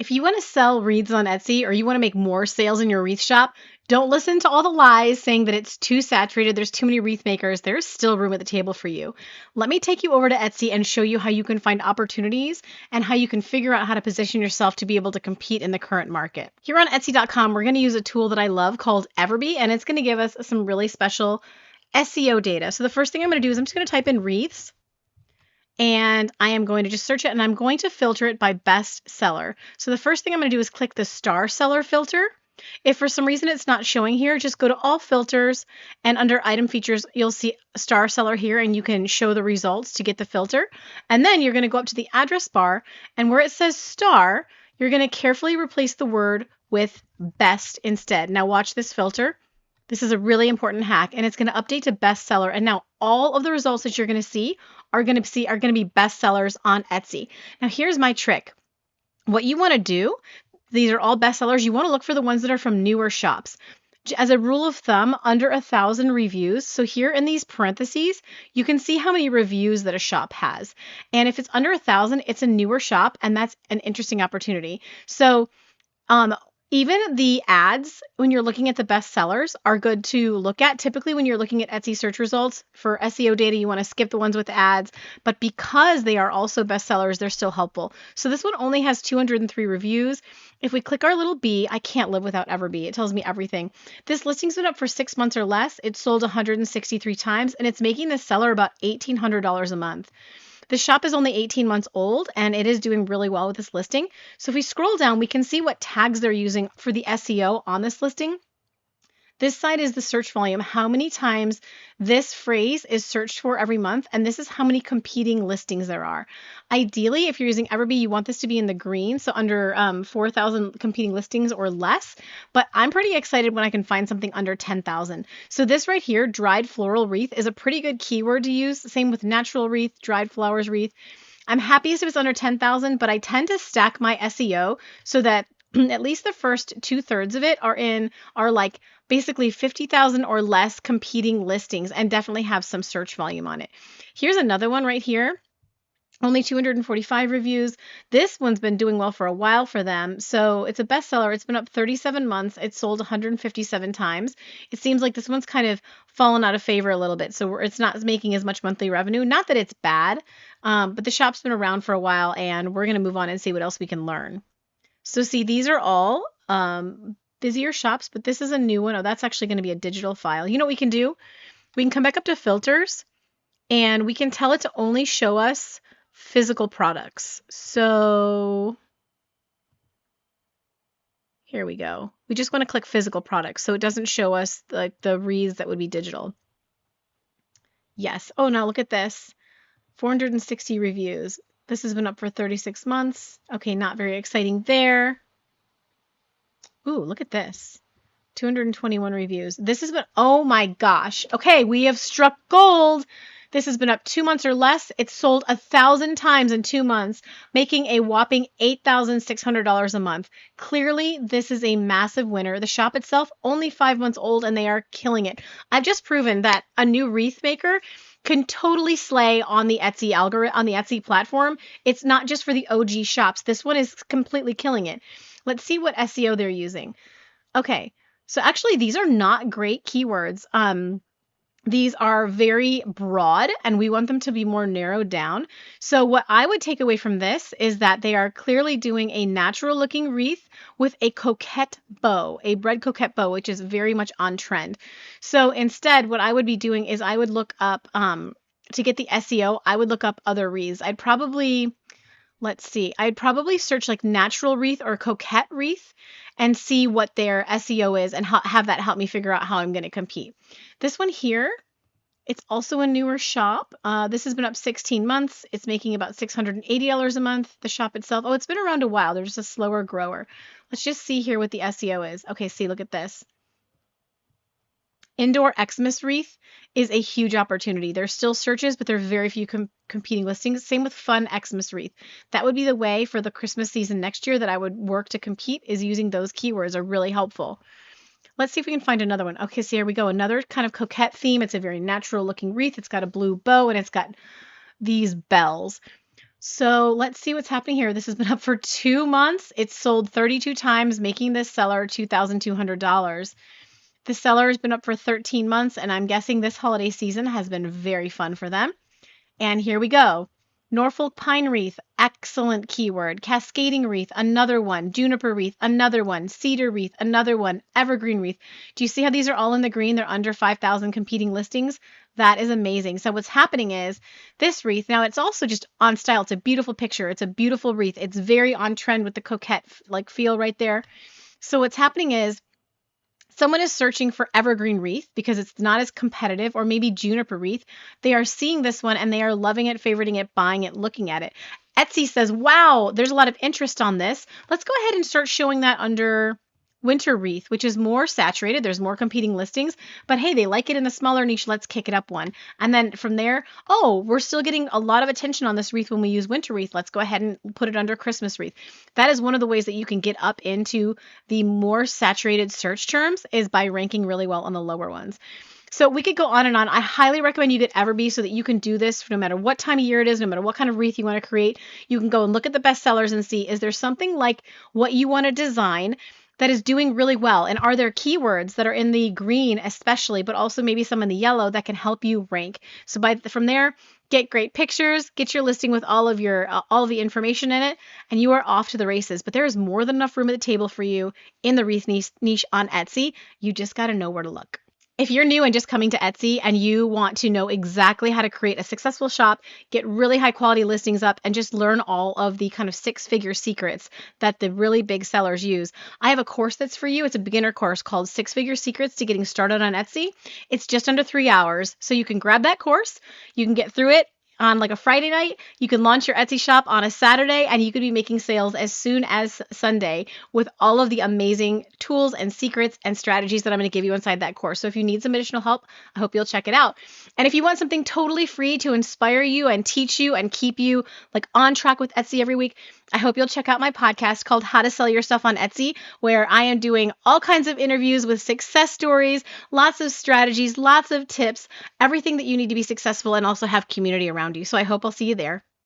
If you want to sell wreaths on Etsy or you want to make more sales in your wreath shop, don't listen to all the lies saying that it's too saturated, there's too many wreath makers. There's still room at the table for you. Let me take you over to Etsy and show you how you can find opportunities and how you can figure out how to position yourself to be able to compete in the current market. Here on Etsy.com, we're going to use a tool that I love called Everbee, and it's going to give us some really special SEO data. So the first thing I'm going to do is I'm just going to type in wreaths. And I am going to just search it, and I'm going to filter it by best seller. So the first thing I'm going to do is click the star seller filter. If for some reason it's not showing here, just go to all filters, and under item features, you'll see star seller here, and you can show the results to get the filter. And then you're going to go up to the address bar, and where it says star, you're going to carefully replace the word with best instead. Now watch this filter. This is a really important hack, and it's going to update to bestseller. And now all of the results that you're going to see are going to be bestsellers on Etsy. Now here's my trick. What you want to do, these are all bestsellers. You want to look for the ones that are from newer shops. As a rule of thumb, under 1,000 reviews. So here in these parentheses, you can see how many reviews that a shop has. And if it's under 1,000, it's a newer shop, and that's an interesting opportunity. So, even the ads, when you're looking at the best sellers, are good to look at. Typically, when you're looking at Etsy search results for SEO data, you want to skip the ones with ads. But because they are also best sellers, they're still helpful. So this one only has 203 reviews. If we click our little B, I can't live without Everbee. It tells me everything. This listing's been up for 6 months or less. It's sold 163 times, and it's making the seller about $1,800 a month. The shop is only 18 months old, and it is doing really well with this listing. So if we scroll down, we can see what tags they're using for the SEO on this listing. This side is the search volume, how many times this phrase is searched for every month, and this is how many competing listings there are. Ideally, if you're using Everbee, you want this to be in the green, so under 4,000 competing listings or less, but I'm pretty excited when I can find something under 10,000. So this right here, dried floral wreath, is a pretty good keyword to use. Same with natural wreath, dried flowers wreath. I'm happiest if it's under 10,000, but I tend to stack my SEO so that at least the first 2/3 of it are like basically 50,000 or less competing listings and definitely have some search volume on it. Here's another one right here. Only 245 reviews. This one's been doing well for a while for them. So it's a bestseller. It's been up 37 months. It's sold 157 times. It seems like this one's kind of fallen out of favor a little bit. So it's not making as much monthly revenue. Not that it's bad, but the shop's been around for a while, and we're going to move on and see what else we can learn. So see, these are all busier shops, but this is a new one. Oh, that's actually going to be a digital file. You know what we can do? We can come back up to filters, and we can tell it to only show us physical products. So here we go. We just want to click physical products, so it doesn't show us like the wreaths that would be digital. Yes. Oh, now look at this. 460 reviews. This has been up for 36 months. Okay, not very exciting there. Ooh, look at this. 221 reviews. This has been, oh my gosh. Okay, we have struck gold. This has been up 2 months or less. It's sold 1,000 times in 2 months, making a whopping $8,600 a month. Clearly, this is a massive winner. The shop itself, only 5 months old, and they are killing it. I've just proven that a new wreath maker can totally slay on the Etsy algorithm, on the Etsy platform. It's not just for the OG shops. This one is completely killing it. Let's see what SEO they're using. Okay, so actually these are not great keywords. These are very broad, and we want them to be more narrowed down. So what I would take away from this is that they are clearly doing a natural looking wreath with a coquette bow, a bread coquette bow, which is very much on trend. So instead, what I would be doing is I would look up, to get the SEO, I would look up other wreaths. I'd probably search like natural wreath or coquette wreath and see what their SEO is and have that help me figure out how I'm going to compete. This one here, it's also a newer shop. This has been up 16 months. It's making about $680 a month. The shop itself, oh, it's been around a while. They're just a slower grower. Let's just see here what the SEO is. Okay, see, look at this. Indoor Xmas wreath is a huge opportunity. There's still searches, but there are very few competing listings. Same with fun Xmas wreath. That would be the way for the Christmas season next year that I would work to compete, is using those keywords are really helpful. Let's see if we can find another one. Okay, so here we go. Another kind of coquette theme. It's a very natural looking wreath. It's got a blue bow and it's got these bells. So let's see what's happening here. This has been up for 2 months. It's sold 32 times, making this seller $2,200. The seller has been up for 13 months, and I'm guessing this holiday season has been very fun for them. And here we go. Norfolk pine wreath, excellent keyword. Cascading wreath, another one. Juniper wreath, another one. Cedar wreath, another one. Evergreen wreath. Do you see how these are all in the green? They're under 5,000 competing listings. That is amazing. So what's happening is this wreath, now it's also just on style. It's a beautiful picture. It's a beautiful wreath. It's very on trend with the coquette like feel right there. So what's happening is someone is searching for evergreen wreath because it's not as competitive, or maybe juniper wreath. They are seeing this one and they are loving it, favoriting it, buying it, looking at it. Etsy says, wow, there's a lot of interest on this. Let's go ahead and start showing that under winter wreath, which is more saturated. There's more competing listings, but hey, they like it in the smaller niche. Let's kick it up one. And then from there, oh, we're still getting a lot of attention on this wreath when we use winter wreath. Let's go ahead and put it under Christmas wreath. That is one of the ways that you can get up into the more saturated search terms, is by ranking really well on the lower ones. So we could go on and on. I highly recommend you get Everbee so that you can do this no matter what time of year it is, no matter what kind of wreath you want to create. You can go and look at the best sellers and see, is there something like what you want to design that is doing really well? And are there keywords that are in the green especially, but also maybe some in the yellow that can help you rank? So from there, get great pictures, get your listing with all of the information in it, and you are off to the races. But there is more than enough room at the table for you in the wreath niche on Etsy. You just got to know where to look. If you're new and just coming to Etsy and you want to know exactly how to create a successful shop, get really high quality listings up, and just learn all of the kind of 6-figure secrets that the really big sellers use, I have a course that's for you. It's a beginner course called 6-Figure Secrets to Getting Started on Etsy. It's just under 3 hours. So you can grab that course, you can get through it on like a Friday night, you can launch your Etsy shop on a Saturday, and you could be making sales as soon as Sunday with all of the amazing tools and secrets and strategies that I'm going to give you inside that course. So if you need some additional help, I hope you'll check it out. And if you want something totally free to inspire you and teach you and keep you like on track with Etsy every week, I hope you'll check out my podcast called How to Sell Your Stuff on Etsy, where I am doing all kinds of interviews with success stories, lots of strategies, lots of tips, everything that you need to be successful and also have community around you. So I hope I'll see you there.